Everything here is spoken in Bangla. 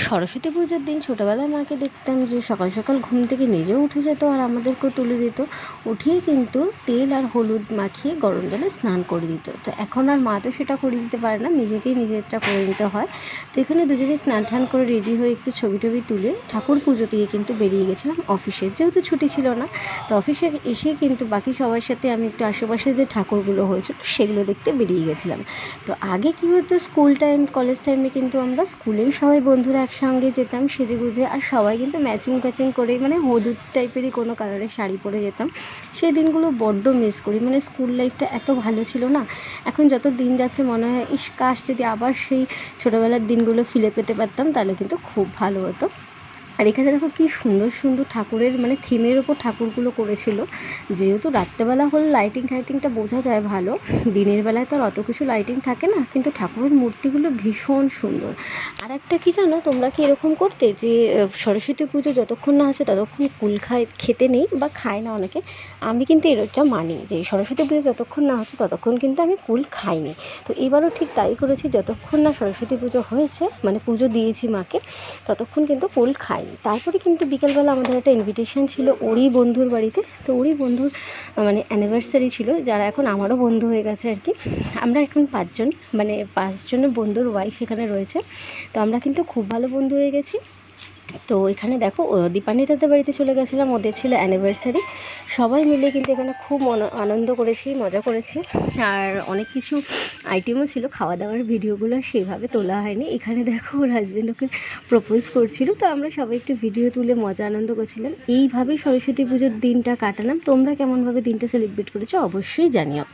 সরস্বতী পুজোর দিন ছোটোবেলায় মাকে দেখতাম যে সকাল সকাল ঘুম থেকে নিজেও উঠে যেত আর আমাদেরকেও তুলে দিত, উঠিয়ে কিন্তু তেল আর হলুদ মাখিয়ে গরম জলে স্নান করে দিত। তো এখন আর মা তো সেটা করে দিতে পারে না, নিজেকেই নিজেরটা করে নিতে হয়। তো এখানে দুজনেই স্নান টান করে রেডি হয়ে একটু ছবি টবি তুলে ঠাকুর পুজো দিয়ে কিন্তু বেরিয়ে গেছিলাম অফিসে, যেহেতু ছুটি ছিল না। তো অফিসে এসে কিন্তু বাকি সবার সাথে আমি একটু আশেপাশে যে ঠাকুরগুলো হয়েছিল সেগুলো দেখতে বেরিয়ে গেছিলাম। তো আগে কী হতো, স্কুল টাইম কলেজ টাইমে কিন্তু আমরা স্কুলেই সবাই বন্ধুরা একসঙ্গে যেতাম সেজে গুজে, আর সবাই কিন্তু ম্যাচিং করে মানে হলুদ টাইপেরই কোনো কালারের শাড়ি পরে যেতাম। সেই দিনগুলো বড্ড মিস করি, মানে স্কুল লাইফটা এত ভালো ছিল না। এখন যত দিন যাচ্ছে মনে হয় ইস কাশ যদি আবার সেই ছোটোবেলার দিনগুলো ফিরে পেতে পারতাম তাহলে কিন্তু খুব ভালো হতো। আর এখানে দেখো কি সুন্দর সুন্দর ঠাকুরের মানে থিমের ওপর ঠাকুরগুলো করেছিল। যেহেতু রাত্রেবেলা হলে লাইটিংটা বোঝা যায় ভালো, দিনের বেলায় তো আর অত কিছু লাইটিং থাকে না, কিন্তু ঠাকুরের মূর্তিগুলো ভীষণ সুন্দর। আর একটা কি জানো, তোমরা কি এরকম করতে যে সরস্বতী পুজো যতক্ষণ না আছে ততক্ষণ কুল খেতে নেই বা খায় না অনেকে? আমি কিন্তু এটা মানি যে সরস্বতী পুজো যতক্ষণ না আছে ততক্ষণ কিন্তু আমি কুল খাইনি। তো এবারও ঠিক তাই করেছি, যতক্ষণ না সরস্বতী পুজো হয়েছে মানে পুজো দিয়েছি মাকে ততক্ষণ কিন্তু কুল খাইনি। তারপরে কিন্তু বিকেলবেলা আমাদের একটা ইনভিটেশন ছিল ওরই বন্ধুর বাড়িতে। তো ওরই বন্ধুর মানে অ্যানিভার্সারি ছিল, যারা এখন আমারও বন্ধু হয়ে গেছে আর কি। আমরা এখন 5 জন, মানে 5জনের বন্ধুর ওয়াইফ এখানে রয়েছে। তো আমরা কিন্তু খুব ভালো বন্ধু হয়ে গেছি। তো এখানে দেখো দীপান্বিতাদের বাড়িতে চলে গেছিলাম, ওদের ছিল অ্যানিভার্সারি। সবাই মিলে কিন্তু এখানে খুব আনন্দ করেছি, মজা করেছি। আর অনেক কিছু আইটেমও ছিল, খাওয়া দাওয়ার ভিডিওগুলো সেইভাবে তোলা হয়নি। এখানে দেখো ওর হাজব্যান্ড ওকে প্রপোজ করছিল, তো আমরা সবাই একটু ভিডিও তুলে মজা আনন্দ করছিলাম। এইভাবেই সরস্বতী পুজোর দিনটা কাটালাম। তোমরা কেমনভাবে দিনটা সেলিব্রেট করেছো অবশ্যই জানিও।